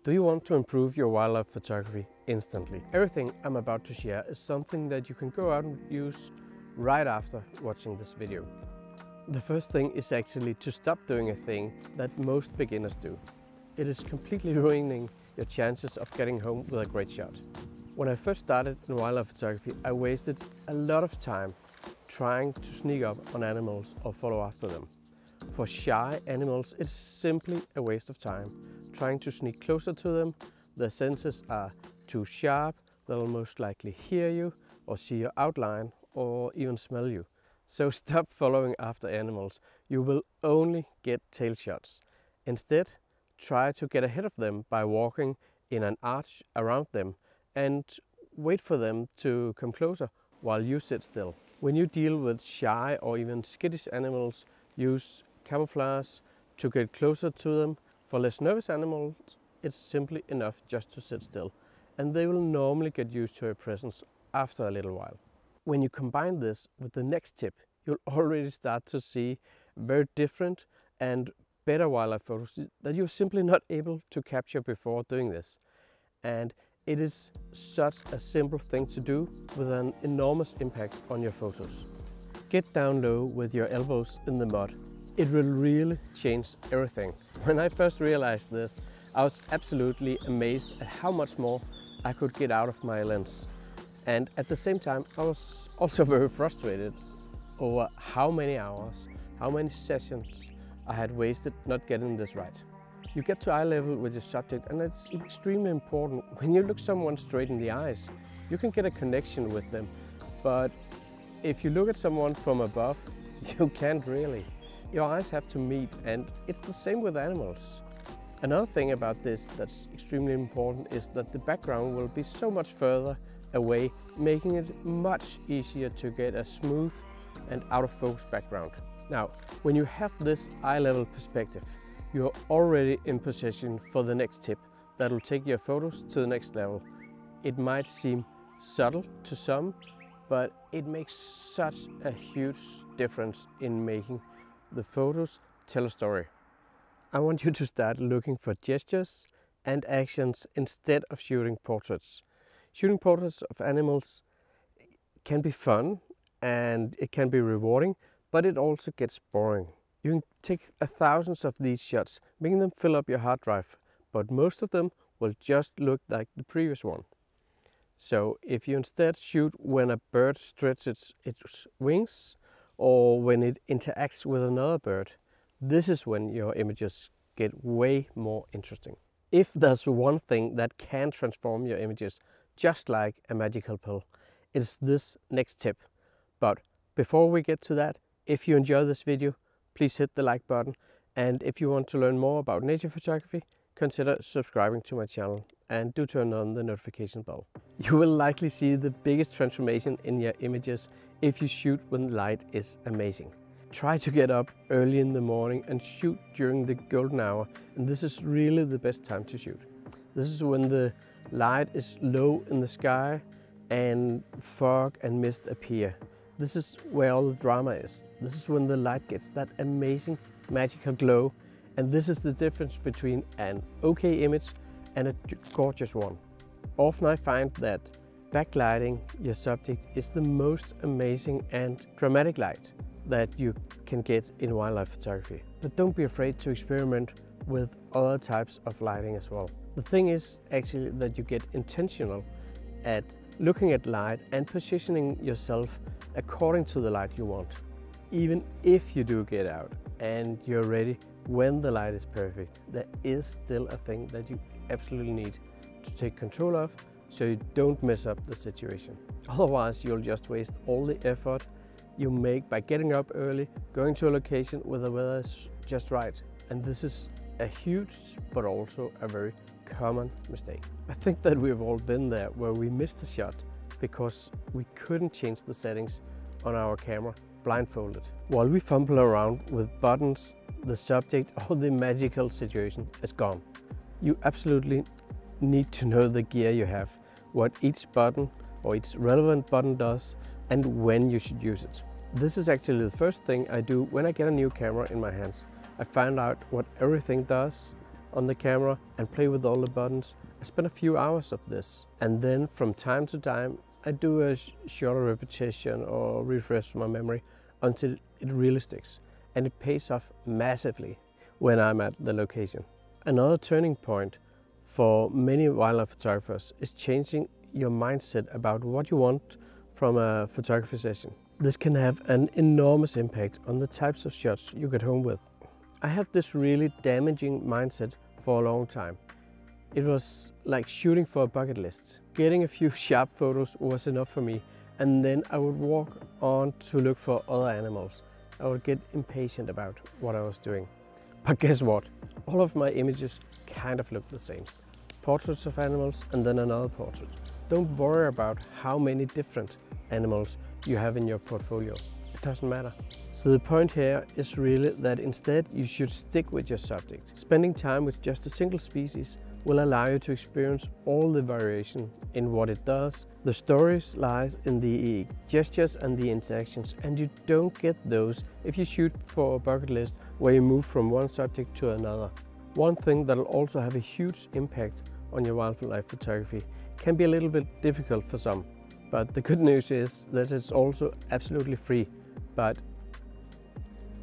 Do you want to improve your wildlife photography instantly? Everything I'm about to share is something that you can go out and use right after watching this video. The first thing is actually to stop doing a thing that most beginners do. It is completely ruining your chances of getting home with a great shot. When I first started in wildlife photography, I wasted a lot of time trying to sneak up on animals or follow after them. For shy animals, it's simply a waste of time. Trying to sneak closer to them, their senses are too sharp, they'll most likely hear you or see your outline or even smell you. So stop following after animals, you will only get tail shots. Instead, try to get ahead of them by walking in an arch around them and wait for them to come closer while you sit still. When you deal with shy or even skittish animals, use camouflage to get closer to them. For less nervous animals, it's simply enough just to sit still, and they will normally get used to your presence after a little while. When you combine this with the next tip, you'll already start to see very different and better wildlife photos that you're simply not able to capture before doing this. And it is such a simple thing to do with an enormous impact on your photos. Get down low with your elbows in the mud. It will really change everything. When I first realized this, I was absolutely amazed at how much more I could get out of my lens. And at the same time, I was also very frustrated over how many hours, how many sessions I had wasted not getting this right. You get to eye level with your subject, and it's extremely important. When you look someone straight in the eyes, you can get a connection with them. But if you look at someone from above, you can't really. Your eyes have to meet, and it's the same with animals. Another thing about this that's extremely important is that the background will be so much further away, making it much easier to get a smooth and out of focus background. Now, when you have this eye level perspective, you're already in position for the next tip that will take your photos to the next level. It might seem subtle to some, but it makes such a huge difference in making the photos tell a story. I want you to start looking for gestures and actions instead of shooting portraits. Shooting portraits of animals can be fun and it can be rewarding, but it also gets boring. You can take thousands of these shots, making them fill up your hard drive, but most of them will just look like the previous one. So if you instead shoot when a bird stretches its wings or when it interacts with another bird, this is when your images get way more interesting. If there's one thing that can transform your images just like a magical pill, it's this next tip. But before we get to that, if you enjoy this video, please hit the like button, and if you want to learn more about nature photography, consider subscribing to my channel and do turn on the notification bell. You will likely see the biggest transformation in your images if you shoot when the light is amazing. Try to get up early in the morning and shoot during the golden hour, and this is really the best time to shoot. This is when the light is low in the sky and fog and mist appear. This is where all the drama is. This is when the light gets that amazing magical glow, and this is the difference between an okay image and a gorgeous one. Often I find that backlighting your subject is the most amazing and dramatic light that you can get in wildlife photography. But don't be afraid to experiment with other types of lighting as well. The thing is actually that you get intentional at looking at light and positioning yourself according to the light you want. Even if you do get out and you're ready when the light is perfect, there is still a thing that you absolutely need to take control of so you don't mess up the situation. Otherwise, you'll just waste all the effort you make by getting up early, going to a location where the weather is just right. And this is a huge but also a very common mistake. I think that we've all been there where we missed a shot because we couldn't change the settings on our camera blindfolded. While we fumble around with buttons, the subject or the magical situation is gone. You absolutely need to know the gear you have, what each button or each relevant button does, and when you should use it. This is actually the first thing I do when I get a new camera in my hands. I find out what everything does on the camera and play with all the buttons. I spend a few hours of this, and then from time to time I do a shorter repetition or refresh my memory until it really sticks, and it pays off massively when I'm at the location. Another turning point for many wildlife photographers is changing your mindset about what you want from a photography session. This can have an enormous impact on the types of shots you get home with. I had this really damaging mindset for a long time. It was like shooting for a bucket list. Getting a few sharp photos was enough for me, and then I would walk on to look for other animals. I would get impatient about what I was doing. But guess what? All of my images kind of look the same. Portraits of animals and then another portrait. Don't worry about how many different animals you have in your portfolio. It doesn't matter. So the point here is really that instead you should stick with your subject. Spending time with just a single species will allow you to experience all the variation in what it does. The stories lies in the gestures and the interactions, and you don't get those if you shoot for a bucket list where you move from one subject to another. One thing that will also have a huge impact on your wildlife photography can be a little bit difficult for some, but the good news is that it's also absolutely free, but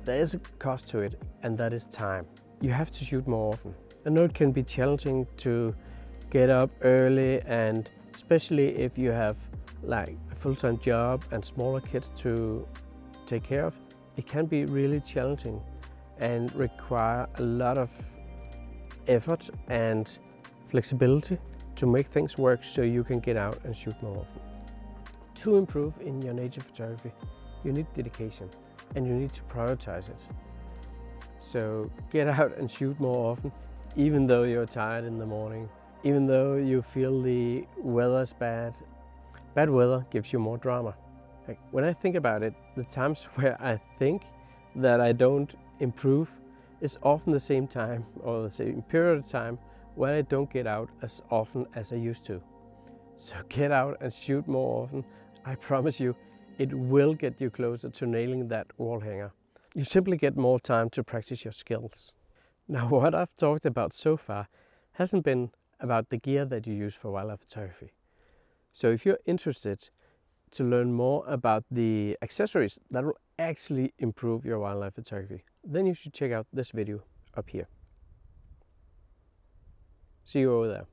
there is a cost to it, and that is time. You have to shoot more often. I know it can be challenging to get up early, and especially if you have like a full-time job and smaller kids to take care of, it can be really challenging and require a lot of effort and flexibility to make things work so you can get out and shoot more often. To improve in your nature photography, you need dedication and you need to prioritize it. So get out and shoot more often, even though you're tired in the morning, even though you feel the weather's bad. Bad weather gives you more drama. Like, when I think about it, the times where I think that I don't improve is often the same time or the same period of time where I don't get out as often as I used to. So get out and shoot more often. I promise you, it will get you closer to nailing that wall hanger. You simply get more time to practice your skills. Now, what I've talked about so far hasn't been about the gear that you use for wildlife photography. So if you're interested to learn more about the accessories that will actually improve your wildlife photography, then you should check out this video up here. See you over there.